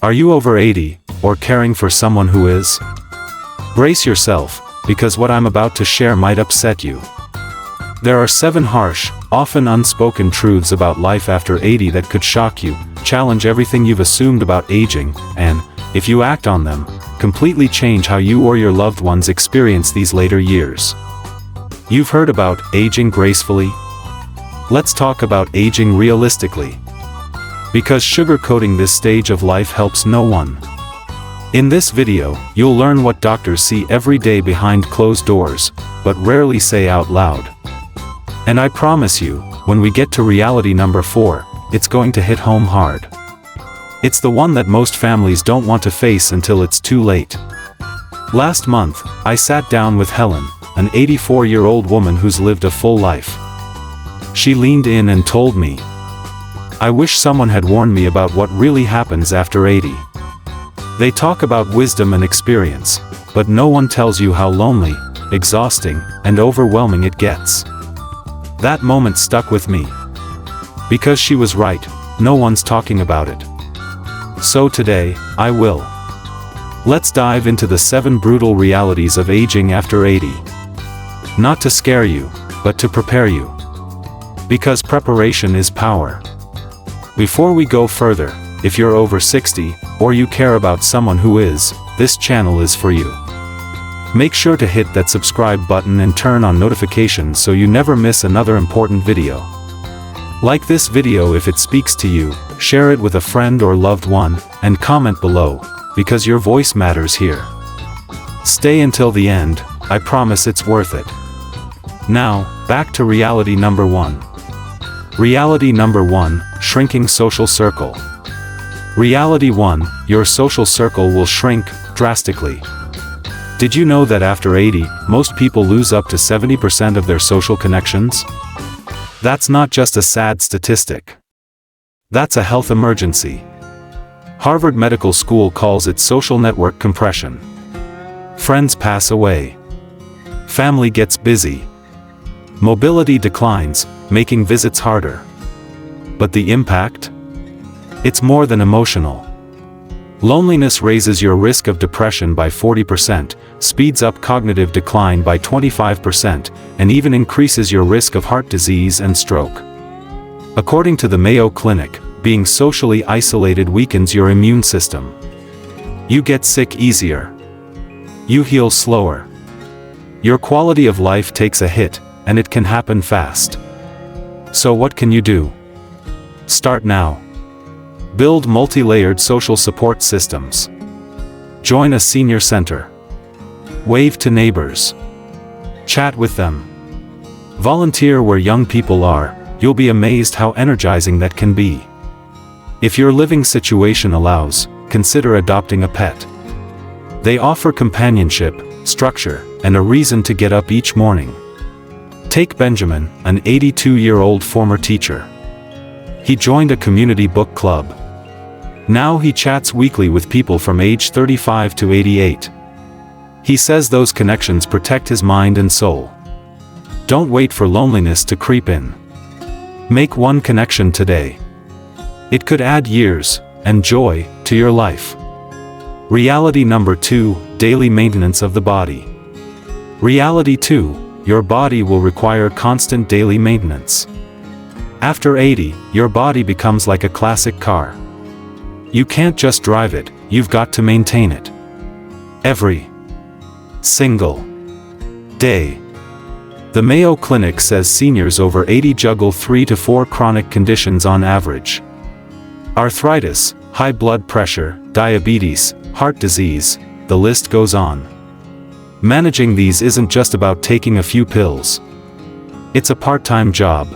Are you over 80, or caring for someone who is? Brace yourself, because what I'm about to share might upset you. There are 7 harsh, often unspoken truths about life after 80 that could shock you, challenge everything you've assumed about aging, and, if you act on them, completely change how you or your loved ones experience these later years. You've heard about aging gracefully? Let's talk about aging realistically. Because sugarcoating this stage of life helps no one. In this video, you'll learn what doctors see every day behind closed doors, but rarely say out loud. And I promise you, when we get to reality number 4, it's going to hit home hard. It's the one that most families don't want to face until it's too late. Last month, I sat down with Helen, an 84-year-old woman who's lived a full life. She leaned in and told me, "I wish someone had warned me about what really happens after 80. They talk about wisdom and experience, but no one tells you how lonely, exhausting, and overwhelming it gets." That moment stuck with me. Because she was right, no one's talking about it. So today, I will. Let's dive into the 7 brutal realities of aging after 80. Not to scare you, but to prepare you. Because preparation is power. Before we go further, if you're over 60, or you care about someone who is, this channel is for you. Make sure to hit that subscribe button and turn on notifications so you never miss another important video. Like this video if it speaks to you, share it with a friend or loved one, and comment below, because your voice matters here. Stay until the end, I promise it's worth it. Now, back to reality number 1. Reality number 1, shrinking social circle. Reality 1, your social circle will shrink drastically. Did you know that after 80, most people lose up to 70% of their social connections? That's not just a sad statistic. That's a health emergency. Harvard Medical School calls it social network compression. Friends pass away. Family gets busy. Mobility declines, making visits harder. But the impact? It's more than emotional. Loneliness raises your risk of depression by 40%, speeds up cognitive decline by 25%, and even increases your risk of heart disease and stroke. According to the Mayo Clinic, being socially isolated weakens your immune system. You get sick easier. You heal slower. Your quality of life takes a hit, and it can happen fast. So what can you do? Start now. Build multi-layered social support systems. Join a senior center. Wave to neighbors. Chat with them. Volunteer where young people are, you'll be amazed how energizing that can be. If your living situation allows, consider adopting a pet. They offer companionship, structure, and a reason to get up each morning. Take Benjamin, an 82-year-old former teacher. He joined a community book club. Now he chats weekly with people from age 35 to 88. He says those connections protect his mind and soul. Don't wait for loneliness to creep in. Make one connection today. It could add years and joy to your life. Reality number 2, daily maintenance of the body. Reality 2, your body will require constant daily maintenance. After 80, your body becomes like a classic car. You can't just drive it, you've got to maintain it. Every single day. The Mayo Clinic says seniors over 80 juggle 3 to 4 chronic conditions on average. Arthritis, high blood pressure, diabetes, heart disease, the list goes on. Managing these isn't just about taking a few pills. It's a part-time job.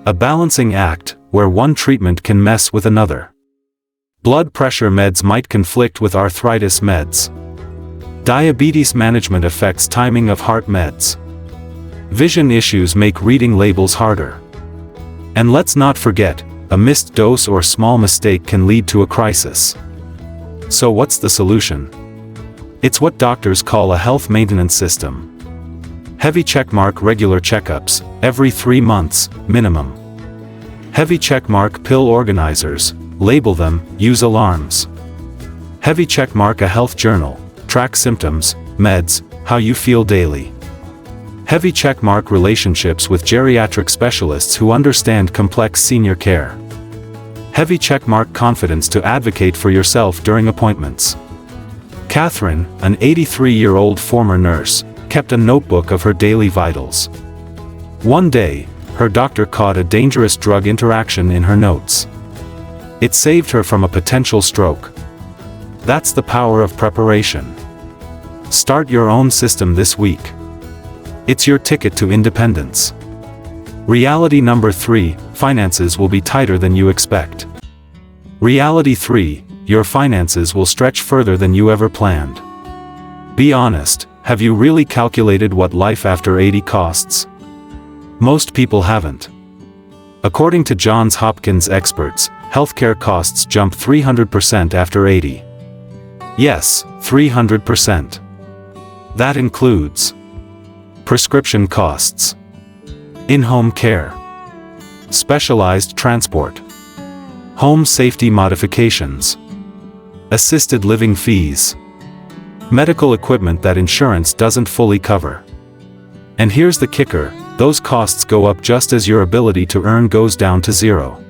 A balancing act, where one treatment can mess with another. Blood pressure meds might conflict with arthritis meds. Diabetes management affects timing of heart meds. Vision issues make reading labels harder. And let's not forget, a missed dose or small mistake can lead to a crisis. So what's the solution? It's what doctors call a health maintenance system. Heavy checkmark regular checkups, every 3 months, minimum. Heavy checkmark pill organizers, label them, use alarms. Heavy checkmark a health journal, track symptoms, meds, how you feel daily. Heavy checkmark relationships with geriatric specialists who understand complex senior care. Heavy checkmark confidence to advocate for yourself during appointments. Catherine, an 83-year-old former nurse, kept a notebook of her daily vitals. One day, her doctor caught a dangerous drug interaction in her notes. It saved her from a potential stroke. That's the power of preparation. Start your own system this week. It's your ticket to independence. Reality number 3, finances will be tighter than you expect. Reality 3, your finances will stretch further than you ever planned. Be honest, have you really calculated what life after 80 costs? Most people haven't. According to Johns Hopkins experts, healthcare costs jump 300% after 80. Yes, 300%. That includes prescription costs, in-home care, specialized transport, home safety modifications, assisted living fees, medical equipment that insurance doesn't fully cover. And here's the kicker, those costs go up just as your ability to earn goes down to zero.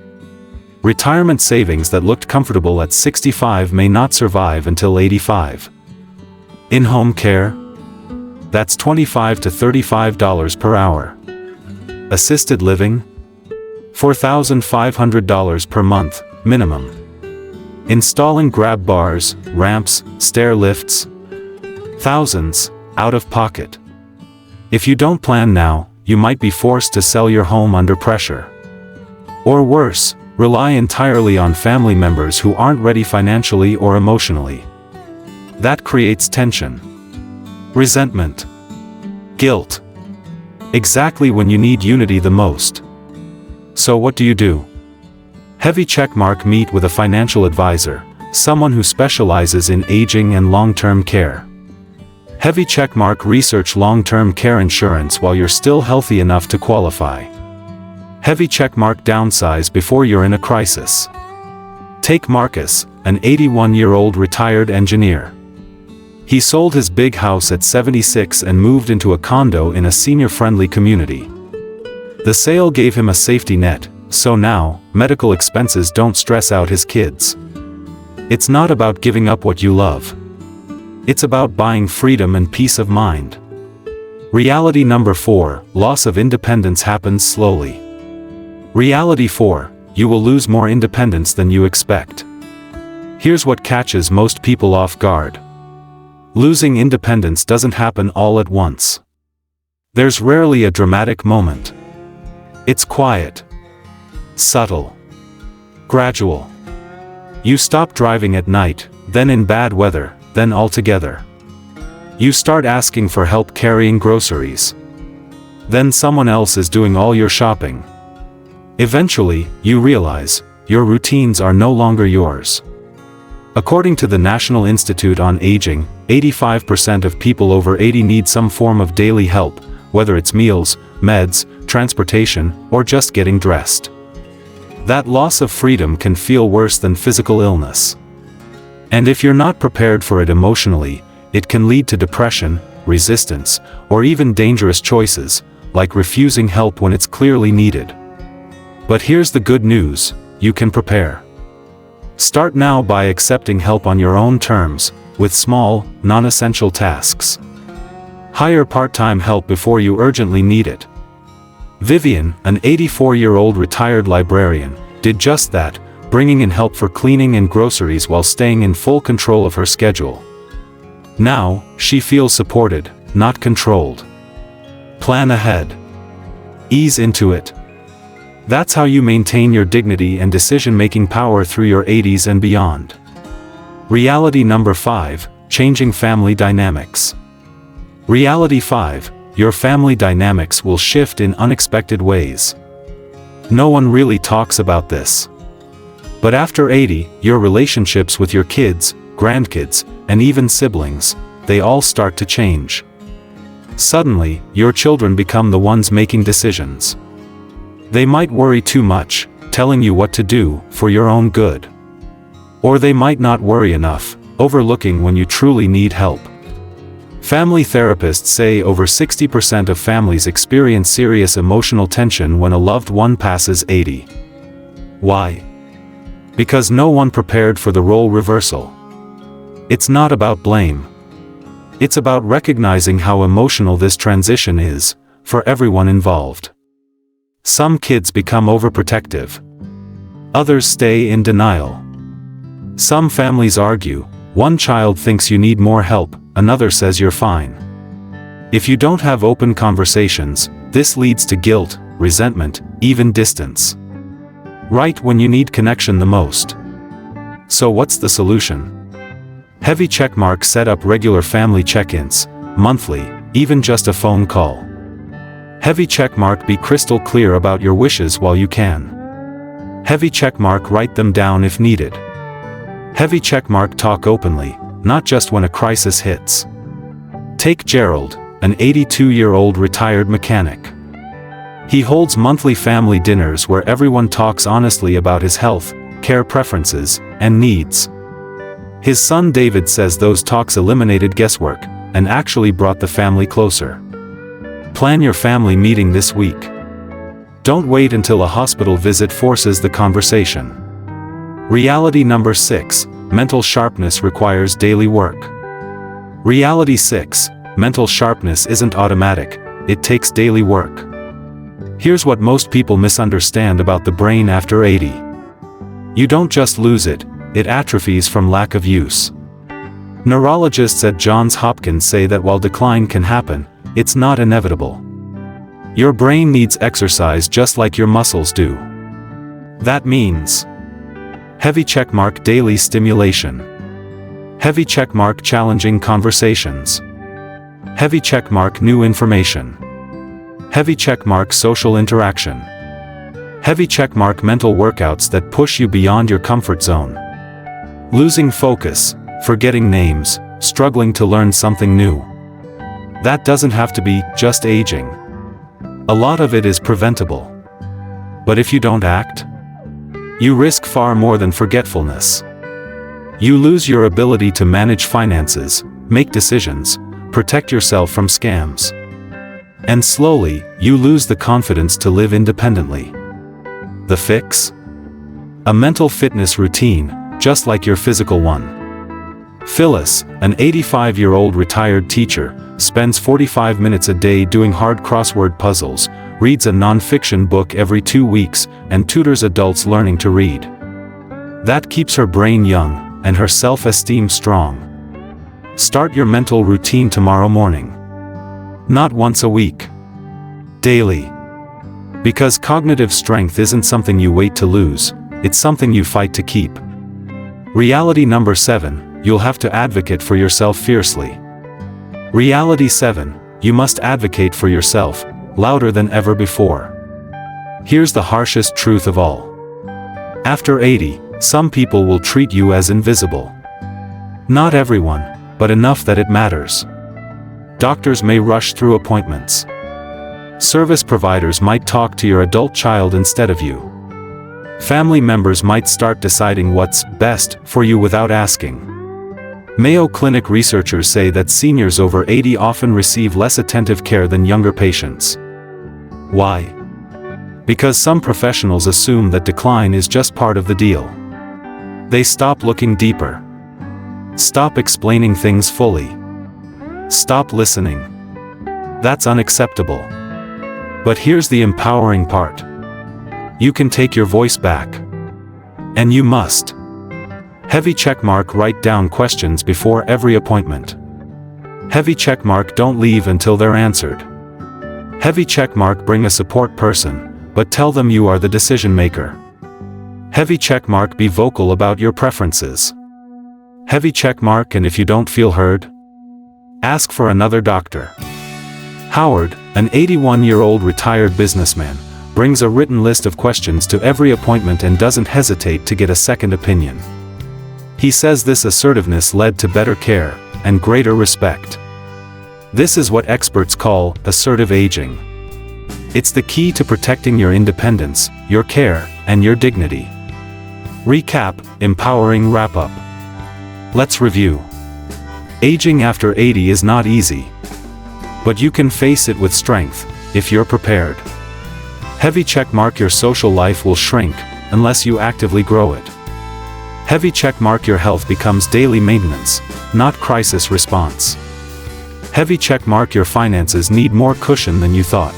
Retirement savings that looked comfortable at 65 may not survive until 85. In-home care? That's $25 to $35 per hour. Assisted living? $4,500 per month, minimum. Installing grab bars, ramps, stair lifts? Thousands, out of pocket. If you don't plan now, you might be forced to sell your home under pressure. Or worse, rely entirely on family members who aren't ready financially or emotionally. That creates tension, resentment, guilt. Exactly when you need unity the most. So what do? Heavy checkmark meet with a financial advisor, someone who specializes in aging and long-term care. Heavy checkmark research long-term care insurance while you're still healthy enough to qualify. Heavy checkmark downsize before you're in a crisis. Take Marcus, an 81-year-old retired engineer. He sold his big house at 76 and moved into a condo in a senior-friendly community. The sale gave him a safety net, so now, medical expenses don't stress out his kids. It's not about giving up what you love. It's about buying freedom and peace of mind. Reality number 4, loss of independence happens slowly. Reality 4, you will lose more independence than you expect. Here's what catches most people off guard. Losing independence doesn't happen all at once. There's rarely a dramatic moment. It's quiet, subtle, gradual. You stop driving at night, then in bad weather, then altogether. You start asking for help carrying groceries. Then someone else is doing all your shopping. Eventually, you realize, your routines are no longer yours. According to the National Institute on Aging, 85% of people over 80 need some form of daily help, whether it's meals, meds, transportation, or just getting dressed. That loss of freedom can feel worse than physical illness. And if you're not prepared for it emotionally, it can lead to depression, resistance, or even dangerous choices, like refusing help when it's clearly needed. But here's the good news, you can prepare. Start now by accepting help on your own terms, with small, non-essential tasks. Hire part-time help before you urgently need it. Vivian, an 84-year-old retired librarian, did just that, bringing in help for cleaning and groceries while staying in full control of her schedule. Now, she feels supported, not controlled. Plan ahead. Ease into it. That's how you maintain your dignity and decision-making power through your 80s and beyond. Reality number 5, changing family dynamics. Reality 5, your family dynamics will shift in unexpected ways. No one really talks about this. But after 80, your relationships with your kids, grandkids, and even siblings, they all start to change. Suddenly, your children become the ones making decisions. They might worry too much, telling you what to do, for your own good. Or they might not worry enough, overlooking when you truly need help. Family therapists say over 60% of families experience serious emotional tension when a loved one passes 80. Why? Because no one prepared for the role reversal. It's not about blame. It's about recognizing how emotional this transition is, for everyone involved. Some kids become overprotective. Others stay in denial. Some families argue, one child thinks you need more help, another says you're fine. If you don't have open conversations, this leads to guilt, resentment, even distance. Right when you need connection the most. So what's the solution? Heavy checkmark set up regular family check-ins, monthly, even just a phone call. Heavy checkmark be crystal clear about your wishes while you can. Heavy checkmark write them down if needed. Heavy checkmark talk openly, not just when a crisis hits. Take Gerald, an 82-year-old retired mechanic. He holds monthly family dinners where everyone talks honestly about his health, care preferences, and needs. His son David says those talks eliminated guesswork, and actually brought the family closer. Plan your family meeting this week. Don't wait until a hospital visit forces the conversation. Reality number 6, mental sharpness requires daily work. Reality 6, mental sharpness isn't automatic, it takes daily work. Here's what most people misunderstand about the brain after 80. You don't just lose it, it atrophies from lack of use. Neurologists at Johns Hopkins say that while decline can happen, it's not inevitable. Your brain needs exercise just like your muscles do. That means heavy checkmark daily stimulation. Heavy checkmark challenging conversations. Heavy checkmark new information. Heavy checkmark social interaction. Heavy checkmark mental workouts that push you beyond your comfort zone. Losing focus, forgetting names, struggling to learn something new. That doesn't have to be just aging. A lot of it is preventable. But if you don't act, you risk far more than forgetfulness. You lose your ability to manage finances, make decisions, protect yourself from scams. And slowly, you lose the confidence to live independently. The fix? A mental fitness routine, just like your physical one. Phyllis, an 85-year-old retired teacher, spends 45 minutes a day doing hard crossword puzzles, reads a non-fiction book every 2 weeks, and tutors adults learning to read. That keeps her brain young, and her self-esteem strong. Start your mental routine tomorrow morning. Not once a week. Daily. Because cognitive strength isn't something you wait to lose, it's something you fight to keep. Reality number 7, you'll have to advocate for yourself fiercely. Reality 7, you must advocate for yourself, louder than ever before. Here's the harshest truth of all. After 80, some people will treat you as invisible. Not everyone, but enough that it matters. Doctors may rush through appointments. Service providers might talk to your adult child instead of you. Family members might start deciding what's best for you without asking. Mayo Clinic researchers say that seniors over 80 often receive less attentive care than younger patients. Why? Because some professionals assume that decline is just part of the deal. They stop looking deeper. Stop explaining things fully. Stop listening. That's unacceptable. But here's the empowering part. You can take your voice back. And you must. Heavy checkmark write down questions before every appointment. Heavy checkmark don't leave until they're answered. Heavy checkmark bring a support person, but tell them you are the decision maker. Heavy checkmark be vocal about your preferences. Heavy checkmark and if you don't feel heard, ask for another doctor. Howard, an 81-year-old retired businessman, brings a written list of questions to every appointment and doesn't hesitate to get a second opinion. He says this assertiveness led to better care and greater respect. This is what experts call assertive aging. It's the key to protecting your independence, your care, and your dignity. Recap, empowering wrap-up. Let's review. Aging after 80 is not easy. But you can face it with strength, if you're prepared. Heavy checkmark: your social life will shrink, unless you actively grow it. Heavy checkmark: your health becomes daily maintenance, not crisis response. Heavy checkmark: your finances need more cushion than you thought.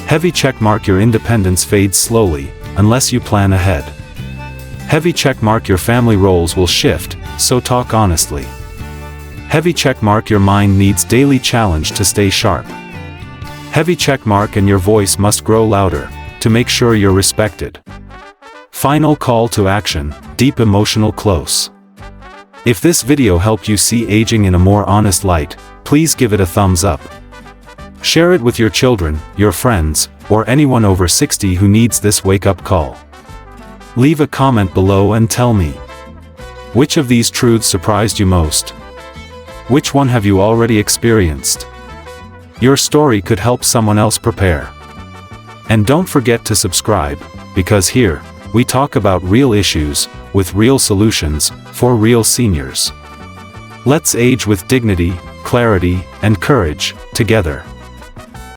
Heavy checkmark: your independence fades slowly, unless you plan ahead. Heavy checkmark: your family roles will shift, so talk honestly. Heavy checkmark: your mind needs daily challenge to stay sharp. Heavy checkmark: and your voice must grow louder, to make sure you're respected. Final call to action: deep emotional close. If this video helped you see aging in a more honest light, please give it a thumbs up. Share it with your children, your friends, or anyone over 60 who needs this wake-up call. Leave a comment below and tell me, which of these truths surprised you most? Which one have you already experienced? Your story could help someone else prepare. And don't forget to subscribe, because here, we talk about real issues, with real solutions, for real seniors. Let's age with dignity, clarity, and courage, together.